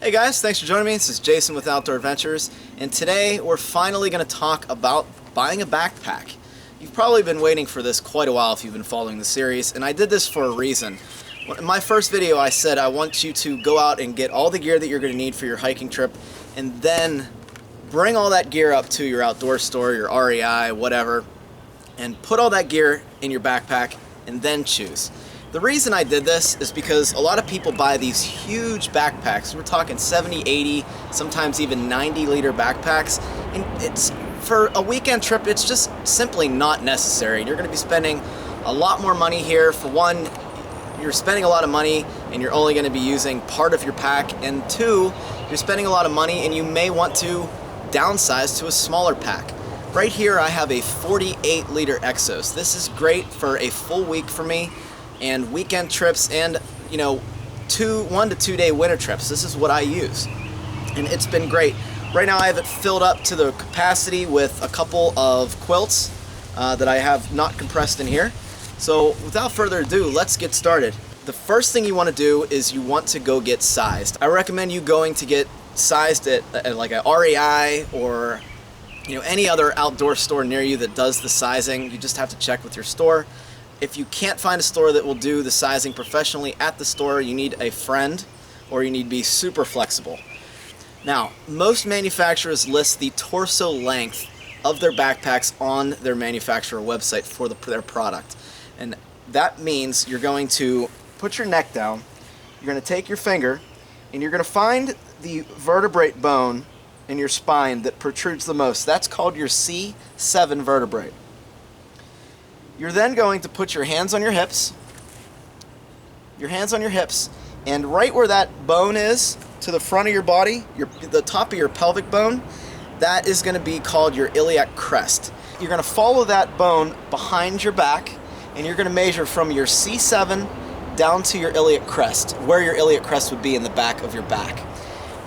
Hey guys, thanks for joining me. This is Jason with Outdoor Adventures, and today we're finally going to talk about buying a backpack. You've probably been waiting for this quite a while if you've been following the series, and I did this for a reason. In my first video I said I want you to go out and get all the gear that you're going to need for your hiking trip, and then bring all that gear up to your outdoor store, your REI, whatever, and put all that gear in your backpack and then choose. The reason I did this is because a lot of people buy these huge backpacks. We're talking 70, 80, sometimes even 90-liter backpacks, and it's for a weekend trip, it's just simply not necessary. You're going to be spending a lot more money here. For one, you're spending a lot of money and you're only going to be using part of your pack, and two, you're spending a lot of money and you may want to downsize to a smaller pack. Right here I have a 48-liter Exos. This is great for a full week for me and weekend trips, and 1 to 2 day winter trips. This is what I use, and it's been great. Right now I have it filled up to the capacity with a couple of quilts that I have not compressed in here. So without further ado, let's get started. The first thing you want to do is you want to go get sized. I recommend you going to get sized at like a REI or any other outdoor store near you that does the sizing. You just have to check with your store. If you can't find a store that will do the sizing professionally at the store, you need a friend, or you need to be super flexible. Now, most manufacturers list the torso length of their backpacks on their manufacturer website for their product. And that means you're going to put your neck down, you're going to take your finger, and you're going to find the vertebrate bone in your spine that protrudes the most. That's called your C7 vertebrae. You're then going to put your hands on your hips, and right where that bone is to the front of your body, the top of your pelvic bone, that is going to be called your iliac crest. You're going to follow that bone behind your back, and you're going to measure from your C7 down to your iliac crest, where your iliac crest would be in the back of your back.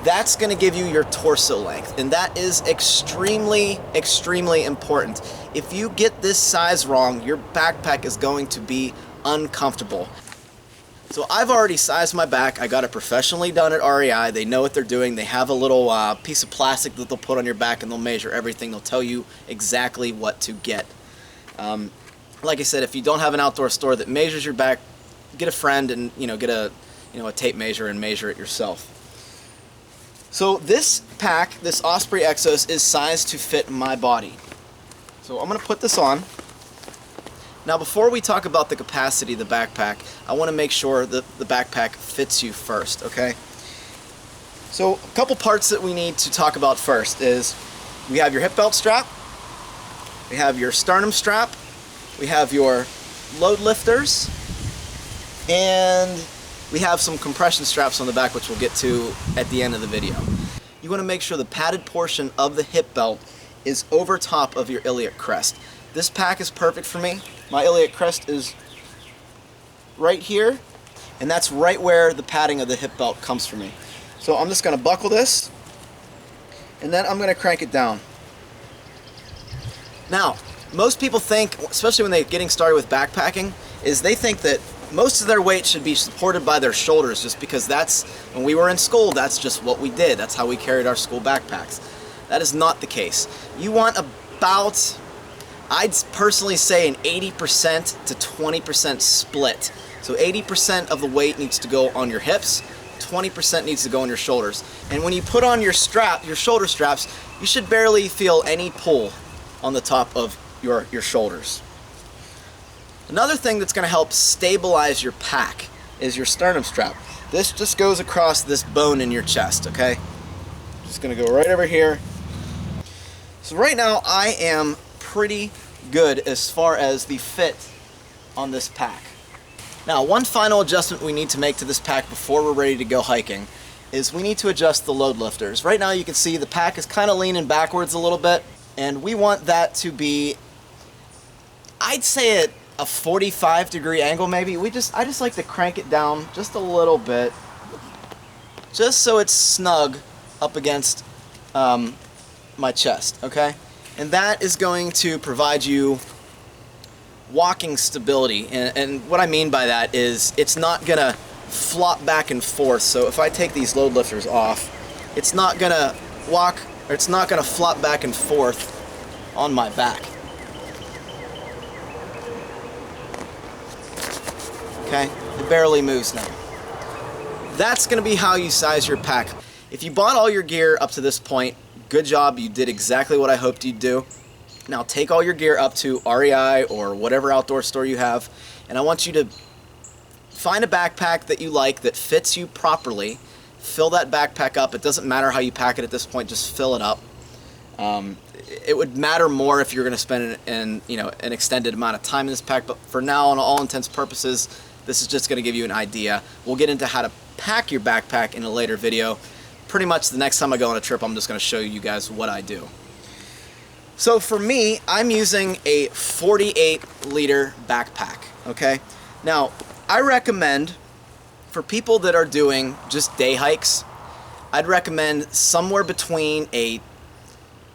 That's going to give you your torso length, and that is extremely, extremely important. If you get this size wrong, your backpack is going to be uncomfortable. So I've already sized my back. I got it professionally done at REI. They know what they're doing. They have a little piece of plastic that they'll put on your back, and they'll measure everything. They'll tell you exactly what to get. Like I said, if you don't have an outdoor store that measures your back, get a friend and get a tape measure and measure it yourself. So this pack, this Osprey Exos, is sized to fit my body. So I'm going to put this on. Now before we talk about the capacity of the backpack, I want to make sure that the backpack fits you first, okay? So a couple parts that we need to talk about first is we have your hip belt strap, we have your sternum strap, we have your load lifters, and we have some compression straps on the back, which we'll get to at the end of the video. You want to make sure the padded portion of the hip belt is over top of your iliac crest. This pack is perfect for me. My iliac crest is right here, and that's right where the padding of the hip belt comes from me. So I'm just going to buckle this, and then I'm going to crank it down. Now, most people think, especially when they're getting started with backpacking, is they think that most of their weight should be supported by their shoulders, just because that's, when we were in school, that's just what we did. That's how we carried our school backpacks. That is not the case. You want about, I'd personally say, an 80% to 20% split. So 80% of the weight needs to go on your hips, 20% needs to go on your shoulders. And when you put on your strap, your shoulder straps, you should barely feel any pull on the top of your shoulders. Another thing that's going to help stabilize your pack is your sternum strap. This just goes across this bone in your chest, okay? Just going to go right over here. So right now I am pretty good as far as the fit on this pack. Now, one final adjustment we need to make to this pack before we're ready to go hiking is we need to adjust the load lifters. Right now you can see the pack is kind of leaning backwards a little bit, and we want that to be, I'd say, at a 45-degree angle maybe. I just like to crank it down just a little bit, just so it's snug up against my chest, okay? And that is going to provide you walking stability. And what I mean by that is it's not gonna flop back and forth. So if I take these load lifters off, it's not gonna walk, or it's not gonna flop back and forth on my back. Okay, it barely moves now. That's gonna be how you size your pack. If you bought all your gear up to this point, good job, you did exactly what I hoped you'd do. Now take all your gear up to REI or whatever outdoor store you have, and I want you to find a backpack that you like, that fits you properly. Fill that backpack up. It doesn't matter how you pack it at this point, just fill it up. It would matter more if you're going to spend an extended amount of time in this pack, but for now, on all intents and purposes, this is just going to give you an idea. We'll get into how to pack your backpack in a later video. Pretty much the next time I go on a trip, I'm just going to show you guys what I do. So for me, I'm using a 48-liter backpack, okay? Now, I recommend, for people that are doing just day hikes, I'd recommend somewhere between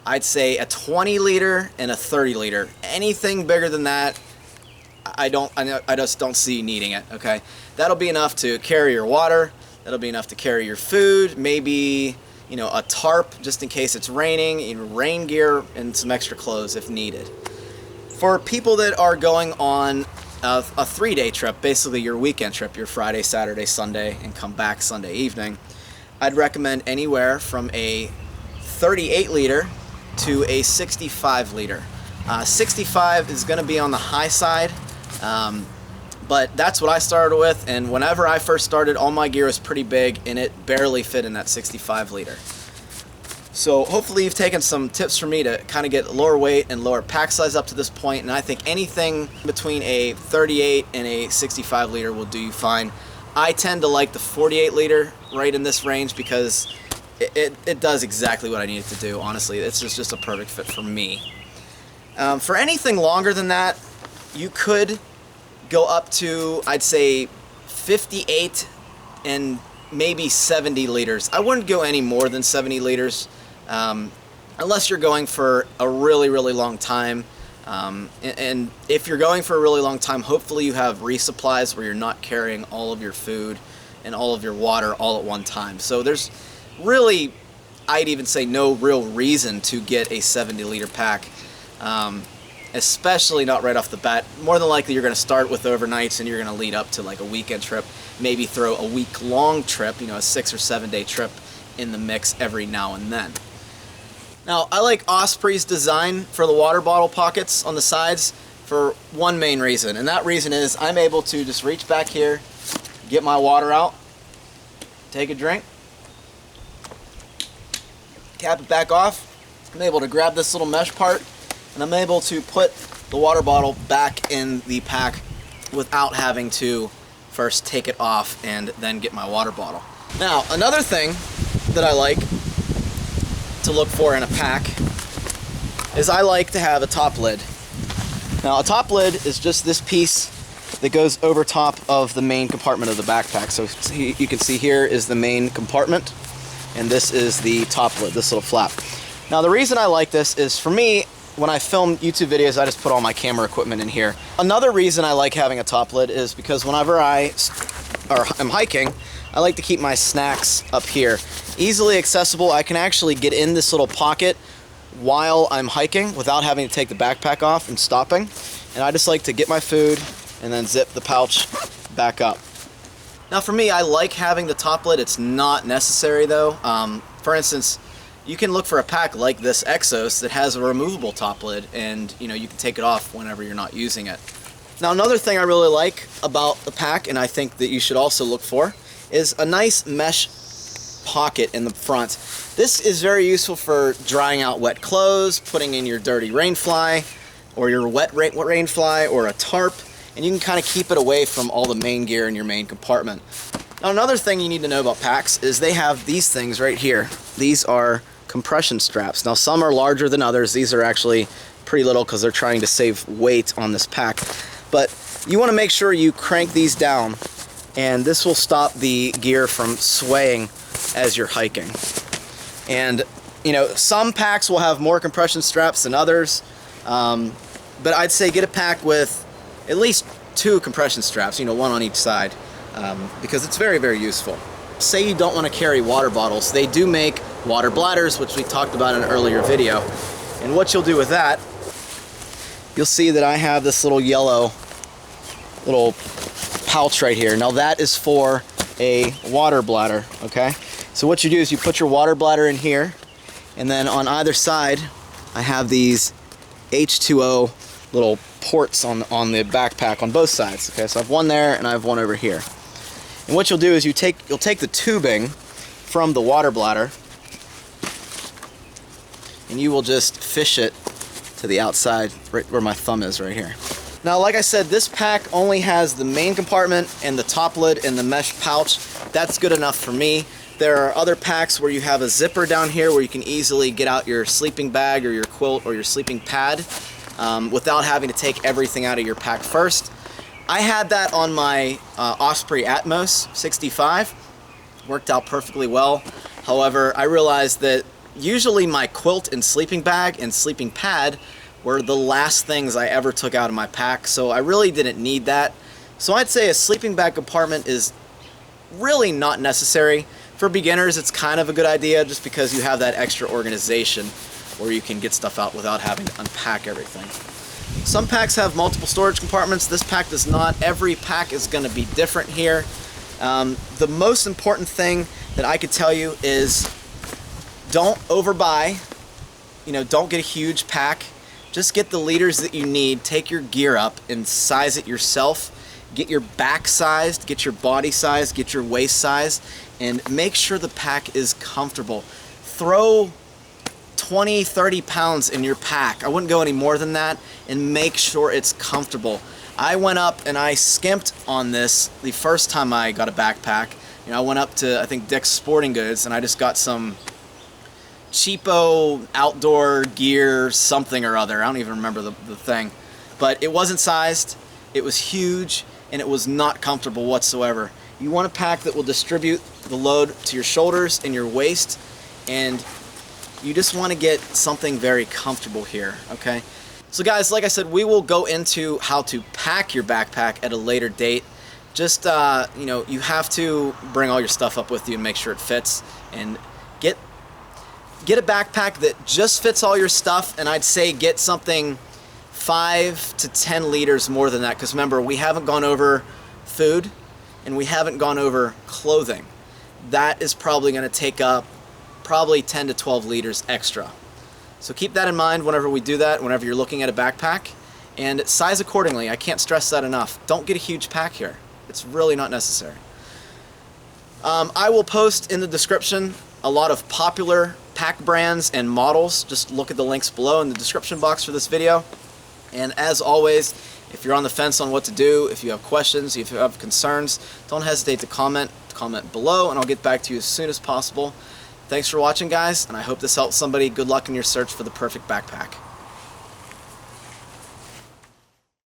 I'd say a 20-liter and a 30-liter. Anything bigger than that, I just don't see you needing it, okay? That'll be enough to carry your water, that'll be enough to carry your food, maybe, you know, a tarp just in case it's raining, rain gear, and some extra clothes if needed. For people that are going on a 3-day trip, basically your weekend trip, your Friday, Saturday, Sunday, and come back Sunday evening, I'd recommend anywhere from a 38-liter to a 65-liter. 65 is going to be on the high side, but that's what I started with, and whenever I first started, all my gear was pretty big, and it barely fit in that 65-liter. So hopefully you've taken some tips from me to kind of get lower weight and lower pack size up to this point, and I think anything between a 38 and a 65-liter will do you fine. I tend to like the 48-liter right in this range because it does exactly what I need it to do, honestly. It's just a perfect fit for me. For anything longer than that, you could go up to, I'd say, 58 and maybe 70 liters. I wouldn't go any more than 70 liters. Unless you're going for a really, really long time. And if you're going for a really long time, hopefully you have resupplies where you're not carrying all of your food and all of your water all at one time. So there's really, I'd even say, no real reason to get a 70-liter pack, especially not right off the bat. More than likely you're going to start with overnights and you're going to lead up to like a weekend trip, maybe throw a week-long trip, you know, a 6 or 7 day trip in the mix every now and then. Now, I like Osprey's design for the water bottle pockets on the sides for one main reason, and that reason is I'm able to just reach back here, get my water out, take a drink, cap it back off. I'm able to grab this little mesh part, and I'm able to put the water bottle back in the pack without having to first take it off and then get my water bottle. Now, another thing that I like to look for in a pack is I like to have a top lid. Now, a top lid is just this piece that goes over top of the main compartment of the backpack. So you can see here is the main compartment, and this is the top lid, this little flap. Now, the reason I like this is, for me, when I film YouTube videos, I just put all my camera equipment in here. Another reason I like having a top lid is because whenever I'm hiking, I like to keep my snacks up here. Easily accessible. I can actually get in this little pocket while I'm hiking without having to take the backpack off and stopping. And I just like to get my food and then zip the pouch back up. Now, for me, I like having the top lid. It's not necessary though. For instance, you can look for a pack like this Exos that has a removable top lid, and you can take it off whenever you're not using it. Now, another thing I really like about the pack, and I think that you should also look for, is a nice mesh pocket in the front. This is very useful for drying out wet clothes, putting in your dirty rain fly, or your wet rain fly, or a tarp, and you can kind of keep it away from all the main gear in your main compartment. Now, another thing you need to know about packs is they have these things right here. These are compression straps. Now, some are larger than others. These are actually pretty little because they're trying to save weight on this pack. But you want to make sure you crank these down, and this will stop the gear from swaying as you're hiking. And some packs will have more compression straps than others, but I'd say get a pack with at least 2 compression straps, one on each side. because it's very, very useful. Say you don't want to carry water bottles. They do make water bladders, which we talked about in an earlier video. And what you'll do with that, you'll see that I have this little yellow little pouch right here. Now that is for a water bladder, okay? So what you do is you put your water bladder in here, and then on either side I have these H2O little ports on the backpack on both sides. Okay, so I have one there and I have one over here. And what you'll do is you'll take the tubing from the water bladder and you will just fish it to the outside, right where my thumb is right here. Now, like I said, this pack only has the main compartment and the top lid and the mesh pouch. That's good enough for me. There are other packs where you have a zipper down here where you can easily get out your sleeping bag or your quilt or your sleeping pad without having to take everything out of your pack first. I had that on my Osprey Atmos 65. Worked out perfectly well. However, I realized that usually my quilt and sleeping bag and sleeping pad were the last things I ever took out of my pack, so I really didn't need that. So I'd say a sleeping bag compartment is really not necessary. For beginners, it's kind of a good idea just because you have that extra organization where you can get stuff out without having to unpack everything. Some packs have multiple storage compartments. This pack does not. Every pack is going to be different here. The most important thing that I could tell you is don't overbuy. You know, don't get a huge pack. Just get the liters that you need. Take your gear up and size it yourself. Get your back sized, get your body sized, get your waist sized, and make sure the pack is comfortable. Throw 20, 30 pounds in your pack. I wouldn't go any more than that, and make sure it's comfortable. I went up and I skimped on this the first time I got a backpack. You know, I went up to, I think, Dick's Sporting Goods, and I just got some cheapo outdoor gear, something or other. I don't even remember the thing. But it wasn't sized, it was huge, and it was not comfortable whatsoever. You want a pack that will distribute the load to your shoulders and your waist, and you just want to get something very comfortable here, okay? So guys, like I said, we will go into how to pack your backpack at a later date. Just, you know, you have to bring all your stuff up with you and make sure it fits, and get a backpack that just fits all your stuff, and I'd say get something 5 to 10 liters more than that, because remember, we haven't gone over food and we haven't gone over clothing. That is probably going to take up probably 10 to 12 liters extra. So keep that in mind whenever we do that, whenever you're looking at a backpack, and size accordingly. I can't stress that enough. Don't get a huge pack here. It's really not necessary. I will post in the description a lot of popular pack brands and models. Just look at the links below in the description box for this video. And as always, if you're on the fence on what to do, if you have questions, if you have concerns, don't hesitate to comment below, and I'll get back to you as soon as possible. Thanks for watching, guys, and I hope this helps somebody. Good luck in your search for the perfect backpack.